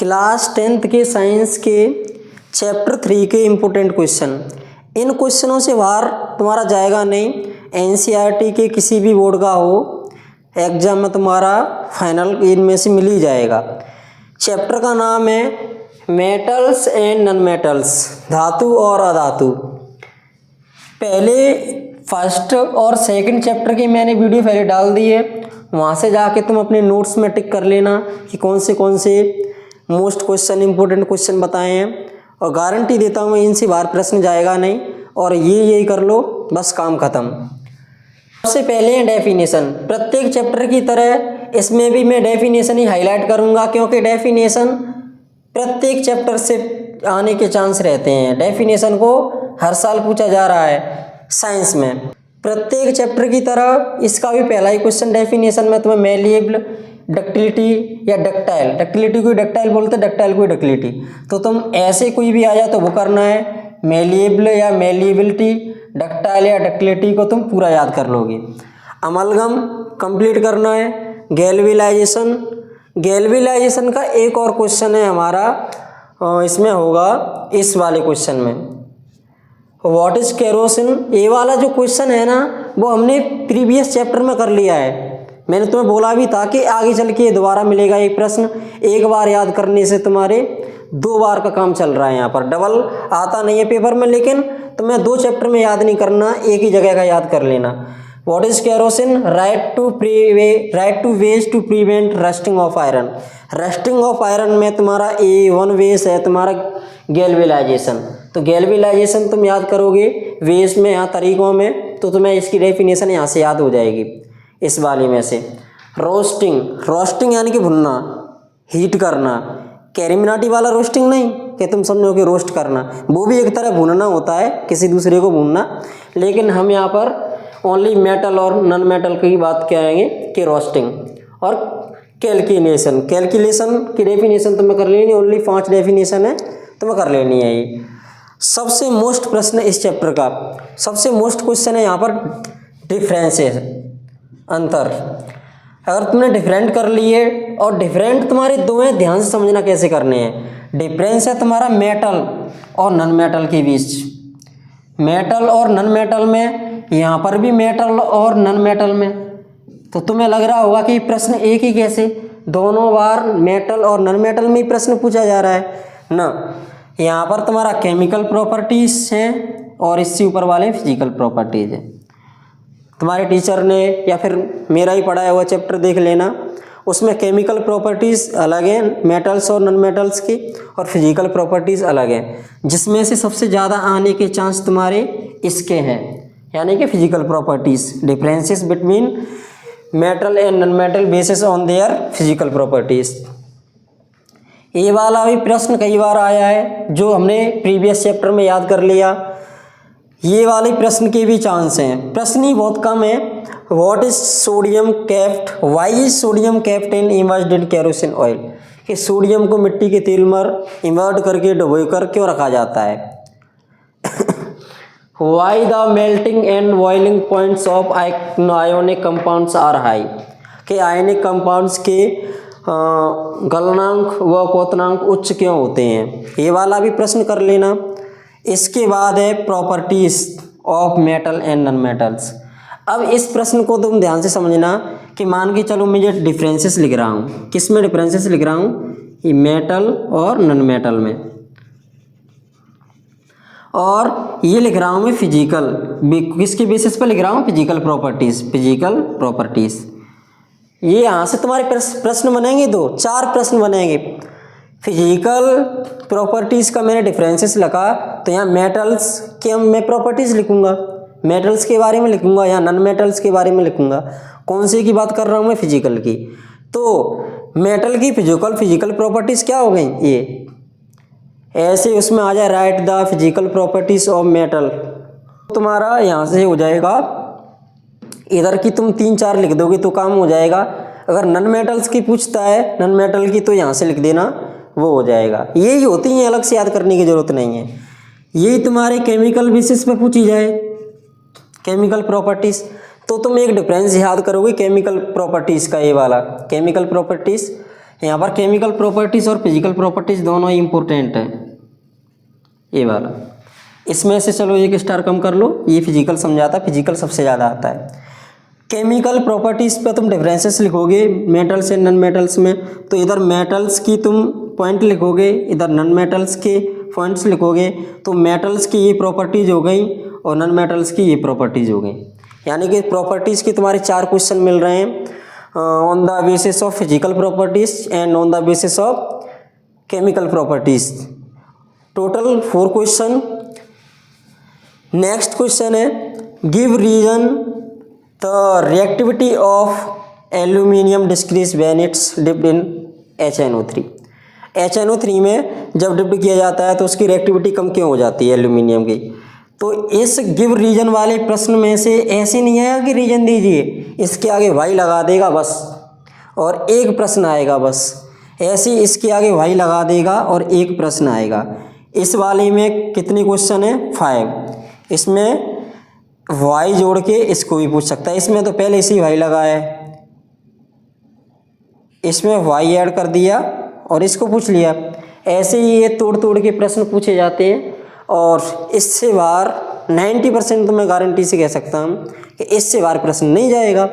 Class 10th के science के chapter 3 के इम्पोर्टेंट क्वेश्चन। इन क्वेश्चनों से बाहर तुम्हारा जाएगा नहीं। एनसीईआरटी के किसी भी बोर्ड का हो एग्जाम में तुम्हारा फाइनल इनमें से मिल ही जाएगा। चैप्टर का नाम है मेटल्स एंड नॉन मेटल्स, धातु और अधातु। पहले फर्स्ट और सेकंड चैप्टर की मैंने वीडियो पहले डाल दी है, वहाँ से जाके तुम अपने नोट्स में टिक कर लेना कि कौन से मोस्ट क्वेश्चन इंपॉर्टेंट क्वेश्चन बताए हैं। और गारंटी देता हूँ इनसे बाहर प्रश्न जाएगा नहीं। और यही कर लो, बस काम खत्म। सबसे पहले है डेफिनेशन। प्रत्येक चैप्टर की तरह इसमें भी मैं डेफिनेशन ही हाईलाइट करूँगा, क्योंकि डेफिनेशन प्रत्येक चैप्टर से आने के चांस रहते हैं। डेफिनेशन को हर साल पूछा जा रहा है साइंस में। प्रत्येक चैप्टर की तरह इसका भी पहला ही क्वेश्चन डेफिनेशन में तुम्हें मैलिएबल, डक्टिलिटी या डक्टाइल, डक्टिलिटी को डक्टाइल बोलते, डक्टाइल को डक्टिलिटी, तो तुम ऐसे कोई भी आ जाए तो वो करना है। मैलिएबल या मैलिएबिलिटी, डक्टाइल या डक्टिलिटी को तुम पूरा याद कर लोगे। अमलगम कंप्लीट करना है। गैल्वेनाइजेशन, गैल्वेनाइजेशन का एक और क्वेश्चन है हमारा, इसमें होगा इस वाले क्वेश्चन में। व्हाट इज केरोसिन, ये वाला जो क्वेश्चन है ना वो हमने प्रीवियस चैप्टर में कर लिया है। मैंने तुम्हें बोला भी था कि आगे चल के दोबारा मिलेगा एक प्रश्न। एक बार याद करने से तुम्हारे 2 बार का काम चल रहा है। यहाँ पर डबल आता नहीं है पेपर में, लेकिन तुम्हें 2 चैप्टर में याद नहीं करना, एक ही जगह का याद कर लेना। What is kerosene, write two ways to prevent rusting of iron. Rusting of iron में तुम्हारा A1 वेज है तुम्हारा गैल्वेनाइजेशन। तो गैल्वेनाइजेशन तुम याद करोगे वेज में, यहाँ तरीकों में, तो तुम्हें इसकी डेफिनेशन यहाँ से याद हो जाएगी इस वाले में से। रोस्टिंग, रोस्टिंग यानी कि भुनना, हीट करना। कैरिमिनाटी वाला रोस्टिंग नहीं कि तुम समझो कि रोस्ट करना, वो भी एक तरह भुनना होता है, किसी दूसरे को भुनना। लेकिन हम यहाँ पर ओनली मेटल और नॉन मेटल की बात करेंगे कि रोस्टिंग। और कैलकुलेशन, कैलकुलेशन की डेफिनेशन तुम्हें कर लेनी, ओनली 5 डेफिनेशन है तुम्हें कर लेनी है। ये सबसे मोस्ट प्रश्न इस चैप्टर का, सबसे मोस्ट क्वेश्चन है यहाँ पर डिफरेंसेस, अंतर। अगर तुमने डिफरेंट कर लिए, और डिफरेंट तुम्हारे 2 हैं, ध्यान से समझना कैसे करने हैं। डिफरेंस है तुम्हारा मेटल और नॉन मेटल के बीच। मेटल और नॉन मेटल में, यहाँ पर भी मेटल और नॉन मेटल में। तो तुम्हें लग रहा होगा कि प्रश्न एक ही कैसे, दोनों बार मेटल और नॉन मेटल में ही प्रश्न पूछा जा रहा है ना। यहाँ पर तुम्हारा केमिकल प्रॉपर्टीज हैं और इससे ऊपर वाले फिजिकल प्रॉपर्टीज हैं। तुम्हारे टीचर ने या फिर मेरा ही पढ़ाया हुआ चैप्टर देख लेना, उसमें केमिकल प्रॉपर्टीज़ अलग हैं मेटल्स और नॉन मेटल्स की, और फिजिकल प्रॉपर्टीज़ अलग हैं, जिसमें से सबसे ज़्यादा आने के चांस तुम्हारे इसके हैं, यानी कि physical properties. Differences between metal and non metal basis on their physical properties. ये वाला भी प्रश्न कई बार आया है जो हमने प्रीवियस चैप्टर में याद कर लिया। ये वाले प्रश्न के भी चांस हैं, प्रश्न ही बहुत कम है। What is sodium kept, why is sodium kept in immersed in kerosene oil, कि सोडियम को मिट्टी के तेल में इमर्ज करके डुबो कर क्यों रखा जाता है। Why the melting and boiling points of ionic compounds are high, कि आयनिक कंपाउंड्स के गलनांक व क्वथनांक उच्च क्यों होते हैं। ये वाला भी प्रश्न कर लेना। इसके बाद है properties of metal and non metals. अब इस प्रश्न को तुम ध्यान से समझना कि मान के चलो मुझे डिफरेंसेस लिख रहा हूँ, किस में डिफरेंसेस लिख रहा हूँ, ये मेटल और नॉन मेटल में, और ये लिख रहा हूँ मैं फिजिकल, किसके बेसिस पर लिख रहा हूँ, फिजिकल प्रॉपर्टीज, फिजिकल प्रॉपर्टीज। ये यहाँ से तुम्हारे प्रश्न बनेंगे 4 प्रश्न बनेंगे। फिजिकल प्रॉपर्टीज़ का मैंने डिफरेंसेस लिखा, तो यहाँ मेटल्स के मैं प्रॉपर्टीज़ लिखूँगा, मेटल्स के बारे में लिखूँगा, यहाँ नॉन मेटल्स के बारे में लिखूँगा। कौन से की बात कर रहा हूँ मैं, फिजिकल की। तो मेटल की फिजिकल प्रॉपर्टीज़ क्या हो गई, ये ऐसे उसमें आ जाए, right the physical properties of metal. तुम्हारा यहाँ से हो जाएगा, इधर की तुम 3-4 लिख दोगे तो काम हो जाएगा। अगर नॉन मेटल्स की पूछता है, नॉन मेटल की, तो यहाँ से लिख देना, वो हो जाएगा। यही होती हैं, अलग से याद करने की ज़रूरत नहीं है। यही तुम्हारे केमिकल बेसिस पे पूछी जाए, केमिकल प्रॉपर्टीज़, तो तुम एक डिफरेंस याद करोगे केमिकल प्रॉपर्टीज़ का, ये वाला केमिकल प्रॉपर्टीज़ यहाँ पर केमिकल प्रॉपर्टीज़ और फिजिकल प्रॉपर्टीज़ दोनों ही इम्पोर्टेंट है, ये वाला। इसमें से चलो एक स्टार कम कर लो, ये फिजिकल समझाता है, फिजिकल सबसे ज़्यादा आता है। केमिकल प्रॉपर्टीज़ पे तुम डिफरेंसेस लिखोगे मेटल्स एंड नॉन मेटल्स में, तो इधर मेटल्स की तुम पॉइंट लिखोगे, इधर नॉन मेटल्स के पॉइंट्स लिखोगे, तो मेटल्स की ये प्रॉपर्टीज़ हो गई और नॉन मेटल्स की ये प्रॉपर्टीज़ हो गई। यानी कि प्रॉपर्टीज़ के तुम्हारे 4 क्वेश्चन मिल रहे हैं on the basis of physical properties and on the basis of chemical properties. Total 4 question. Next question है give reason the reactivity of aluminium decreases when it's dipped in HNO3। HNO3 में जब dipped किया जाता है तो उसकी reactivity कम क्यों हो जाती है एल्यूमिनियम की। तो इस गिव रीजन वाले प्रश्न में से ऐसे नहीं आएगा कि रीजन दीजिए, इसके आगे वाई लगा देगा बस और एक प्रश्न आएगा बस, ऐसे इसके आगे वाई लगा देगा और एक प्रश्न आएगा। इस वाले में कितने क्वेश्चन है 5, इसमें वाई जोड़ के इसको भी पूछ सकता है। इसमें तो पहले इसी वाई लगा है, इसमें वाई ऐड कर दिया और इसको पूछ लिया। ऐसे ही ये तोड़ तोड़ के प्रश्न पूछे जाते हैं और इससे बाहर 90% तो मैं गारंटी से कह सकता हूँ कि इससे बाहर प्रश्न नहीं जाएगा।